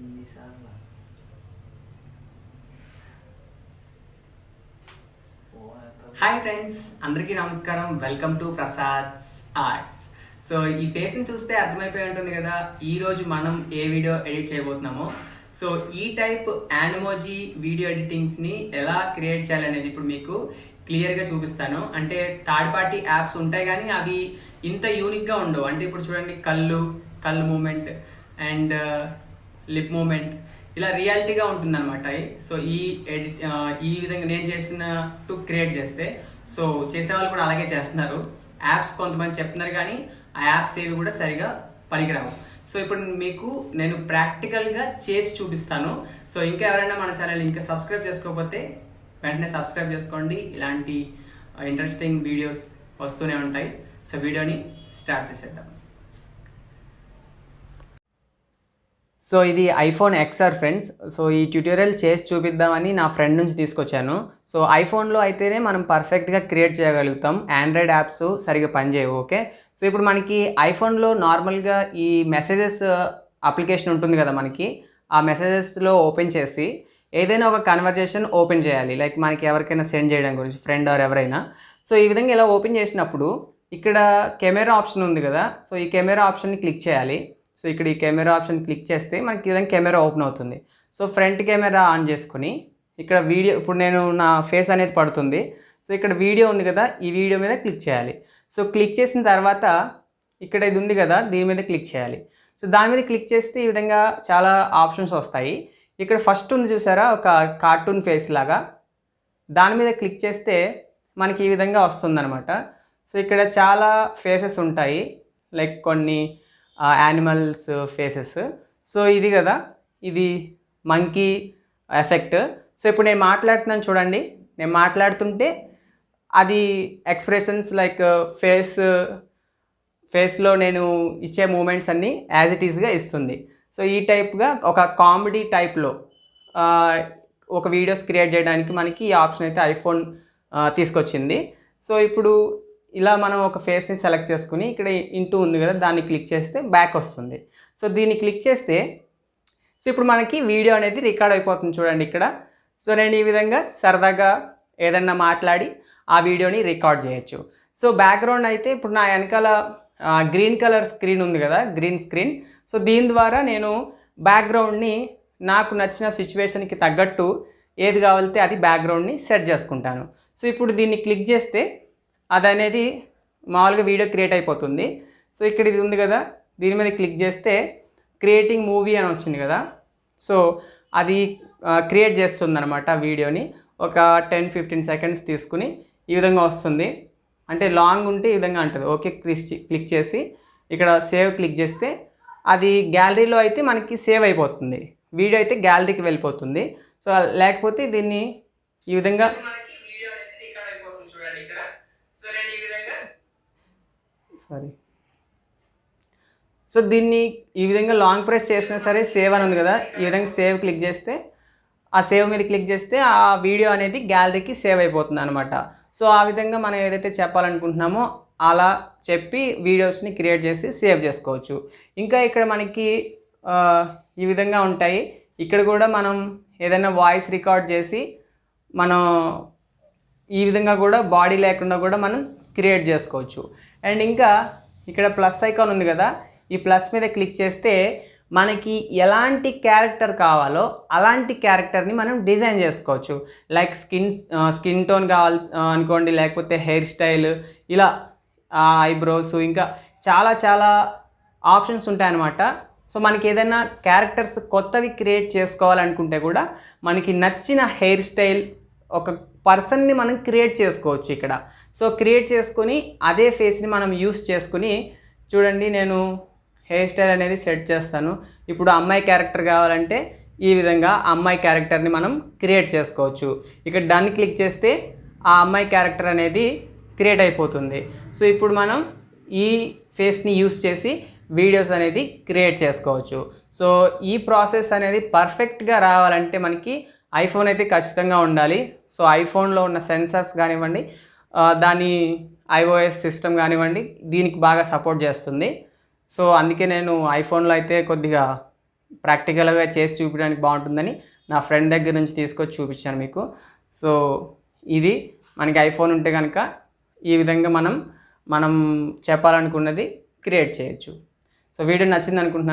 ఇన్నిసార్లు hi friends, అందరికీ నమస్కారం. Welcome to Prasad's arts. So ఈ ఫేస్ని చూస్తే అర్థమైపోయి ఉంటుంది కదా, ఈ రోజు మనం ఏ వీడియో ఎడిట్ చేయబోతున్నామో. సో ఈ టైప్ యానిమోజీ వీడియో ఎడిటింగ్స్ని ఎలా క్రియేట్ చేయాలనేది ఇప్పుడు మీకు క్లియర్గా చూపిస్తాను. అంటే థర్డ్ పార్టీ యాప్స్ ఉంటాయి కానీ అవి ఇంత యూనిక్గా ఉండవు. అంటే ఇప్పుడు చూడండి, కళ్ళు మూమెంట్ అండ్ లిప్ మూమెంట్ ఇలా రియాలిటీగా ఉంటుంది అనమాట. సో ఈ విధంగా నేను చేసినట్టు క్రియేట్ చేస్తే, సో చేసేవాళ్ళు కూడా అలాగే చేస్తున్నారు. యాప్స్ కొంతమంది చెప్తున్నారు కానీ ఆ యాప్స్ ఏవి కూడా సరిగా పనికిరావు. సో ఇప్పుడు మీకు నేను ప్రాక్టికల్గా చేసి చూపిస్తాను. సో ఇంకా ఎవరైనా మన ఛానల్ ఇంకా సబ్స్క్రైబ్ చేసుకోకపోతే వెంటనే సబ్స్క్రైబ్ చేసుకోండి. ఇలాంటి ఇంట్రెస్టింగ్ వీడియోస్ వస్తూనే ఉంటాయి. సో వీడియోని స్టార్ట్ చేసేద్దాం. సో ఇది ఐఫోన్ XR ఫ్రెండ్స్. సో ఈ ట్యూటోరియల్ చేసి చూపిద్దామని నా ఫ్రెండ్ నుంచి తీసుకొచ్చాను. సో ఐఫోన్లో అయితేనే మనం పర్ఫెక్ట్గా క్రియేట్ చేయగలుగుతాం, ఆండ్రాయిడ్ యాప్స్ సరిగా పనిచేయవు. ఓకే, సో ఇప్పుడు మనకి ఐఫోన్లో నార్మల్గా ఈ మెసేజెస్ అప్లికేషన్ ఉంటుంది కదా, మనకి ఆ మెసేజెస్లో ఓపెన్ చేసి ఏదైనా ఒక కన్వర్జేషన్ ఓపెన్ చేయాలి. లైక్ మనకి ఎవరికైనా సెండ్ చేయడం గురించి, ఫ్రెండ్ ఆర్ ఎవరైనా. సో ఈ విధంగా ఇలా ఓపెన్ చేసినప్పుడు ఇక్కడ కెమెరా ఆప్షన్ ఉంది కదా, సో ఈ కెమెరా ఆప్షన్ని క్లిక్ చేయాలి. సో ఇక్కడ ఈ కెమెరా ఆప్షన్ క్లిక్ చేస్తే మనకి ఈ విధంగా కెమెరా ఓపెన్ అవుతుంది. సో ఫ్రంట్ కెమెరా ఆన్ చేసుకుని ఇక్కడ వీడియో, ఇప్పుడు నేను నా ఫేస్ అనేది పడుతుంది. సో ఇక్కడ వీడియో ఉంది కదా, ఈ వీడియో మీద క్లిక్ చేయాలి. సో క్లిక్ చేసిన తర్వాత ఇక్కడ ఇది ఉంది కదా, దీని మీద క్లిక్ చేయాలి. సో దాని మీద క్లిక్ చేస్తే ఈ విధంగా చాలా ఆప్షన్స్ వస్తాయి. ఇక్కడ ఫస్ట్ ఉంది చూసారా, ఒక కార్టూన్ ఫేస్ లాగా, దాని మీద క్లిక్ చేస్తే మనకి ఈ విధంగా వస్తుందన్నమాట. సో ఇక్కడ చాలా ఫేసెస్ ఉంటాయి, లైక్ కొన్ని యానిమల్స్ ఫేసెస్. సో ఇది కదా, ఇది మంకీ ఎఫెక్ట్. సో ఇప్పుడు నేను మాట్లాడుతున్నాను చూడండి, నేను మాట్లాడుతుంటే అది ఎక్స్ప్రెషన్స్ లైక్ ఫేస్లో నేను ఇచ్చే మూమెంట్స్ అన్నీ యాజ్ ఇట్ ఈస్గా ఇస్తుంది. సో ఈ టైప్గా ఒక కామెడీ టైప్లో ఒక వీడియోస్ క్రియేట్ చేయడానికి మనకి ఈ ఆప్షన్ అయితే ఐఫోన్ తీసుకొచ్చింది. సో ఇప్పుడు ఇలా మనం ఒక ఫేస్ని సెలెక్ట్ చేసుకుని ఇక్కడ ఇంటూ ఉంది కదా, దాన్ని క్లిక్ చేస్తే బ్యాక్ వస్తుంది. సో దీన్ని క్లిక్ చేస్తే సో ఇప్పుడు మనకి వీడియో అనేది రికార్డ్ అయిపోతుంది చూడండి ఇక్కడ. సో నేను ఈ విధంగా సరదాగా ఏదన్నా మాట్లాడి ఆ వీడియోని రికార్డ్ చేయొచ్చు. సో బ్యాక్గ్రౌండ్ అయితే ఇప్పుడు నా వెనకాల గ్రీన్ కలర్ స్క్రీన్ ఉంది కదా, గ్రీన్ స్క్రీన్. సో దీని ద్వారా నేను బ్యాక్గ్రౌండ్ని నాకు నచ్చిన సిచ్యువేషన్కి తగ్గట్టు ఏది కావాలితే అది బ్యాక్గ్రౌండ్ని సెట్ చేసుకుంటాను. సో ఇప్పుడు దీన్ని క్లిక్ చేస్తే అది అనేది మామూలుగా వీడియో క్రియేట్ అయిపోతుంది. సో ఇక్కడ ఇది ఉంది కదా, దీని మీద క్లిక్ చేస్తే క్రియేటింగ్ మూవీ అని వచ్చింది కదా. సో అది క్రియేట్ చేస్తుంది అనమాట వీడియోని. ఒక 10-15 సెకండ్స్ తీసుకుని ఈ విధంగా వస్తుంది. అంటే లాంగ్ ఉంటే ఈ విధంగా ఉంటుంది. ఓకే క్లిక్ చేసి ఇక్కడ సేవ్ క్లిక్ చేస్తే అది గ్యాలరీలో అయితే మనకి సేవ్ అయిపోతుంది, వీడియో అయితే గ్యాలరీకి వెళ్ళిపోతుంది. సో లేకపోతే దీన్ని ఈ విధంగా సో దీన్ని ఈ విధంగా లాంగ్ ప్రెస్ చేసినా సరే సేవ్ అని ఉంది కదా, ఈ విధంగా సేవ్ క్లిక్ చేస్తే ఆ సేవ్ మీద క్లిక్ చేస్తే ఆ వీడియో అనేది గ్యాలరీకి సేవ్ అయిపోతుంది అనమాట. సో ఆ విధంగా మనం ఏదైతే చెప్పాలనుకుంటున్నామో అలా చెప్పి వీడియోస్ని క్రియేట్ చేసి సేవ్ చేసుకోవచ్చు. ఇంకా ఇక్కడ మనకి ఈ విధంగా ఉంటాయి. ఇక్కడ కూడా మనం ఏదైనా వాయిస్ రికార్డ్ చేసి మనం ఈ విధంగా కూడా బాడీ లేకుండా కూడా మనం క్రియేట్ చేసుకోవచ్చు. అండ్ ఇంకా ఇక్కడ ప్లస్ ఐకాన్ ఉంది కదా, ఈ ప్లస్ మీద క్లిక్ చేస్తే మనకి ఎలాంటి క్యారెక్టర్ కావాలో అలాంటి క్యారెక్టర్ని మనం డిజైన్ చేసుకోవచ్చు. లైక్ స్కిన్ టోన్ కావాలి అనుకోండి, లేకపోతే హెయిర్ స్టైల్, ఇలా ఐబ్రోస్, ఇంకా చాలా చాలా ఆప్షన్స్ ఉంటాయన్నమాట. సో మనకి ఏదైనా క్యారెక్టర్స్ కొత్తవి క్రియేట్ చేసుకోవాలనుకుంటే కూడా మనకి నచ్చిన హెయిర్ స్టైల్ ఒక పర్సన్ని మనం క్రియేట్ చేసుకోవచ్చు ఇక్కడ. సో క్రియేట్ చేసుకొని అదే ఫేస్ని మనం యూస్ చేసుకుని చూడండి, నేను హెయిర్ స్టైల్ అనేది సెట్ చేస్తాను. ఇప్పుడు అమ్మాయి క్యారెక్టర్ కావాలంటే ఈ విధంగా అమ్మాయి క్యారెక్టర్ని మనం క్రియేట్ చేసుకోవచ్చు. ఇక్కడ దాన్ని క్లిక్ చేస్తే ఆ అమ్మాయి క్యారెక్టర్ అనేది క్రియేట్ అయిపోతుంది. సో ఇప్పుడు మనం ఈ ఫేస్ని యూస్ చేసి వీడియోస్ అనేది క్రియేట్ చేసుకోవచ్చు. సో ఈ ప్రాసెస్ అనేది పర్ఫెక్ట్గా రావాలంటే మనకి ఐఫోన్ అయితే ఖచ్చితంగా ఉండాలి. సో ఐఫోన్లో ఉన్న సెన్సార్స్ కానివ్వండి, దాని iOS సిస్టమ్ కానివ్వండి, దీనికి బాగా సపోర్ట్ చేస్తుంది. సో అందుకే నేను ఐఫోన్లో అయితే కొద్దిగా ప్రాక్టికల్గా చేసి చూపించడానికి బాగుంటుందని నా ఫ్రెండ్ దగ్గర నుంచి తీసుకొచ్చి చూపించాను మీకు. సో ఇది మనకి ఐఫోన్ ఉంటే కనుక ఈ విధంగా మనం చెప్పాలనుకున్నది క్రియేట్ చేయొచ్చు. సో వీడియో నచ్చింది అనుకుంటున్నాను.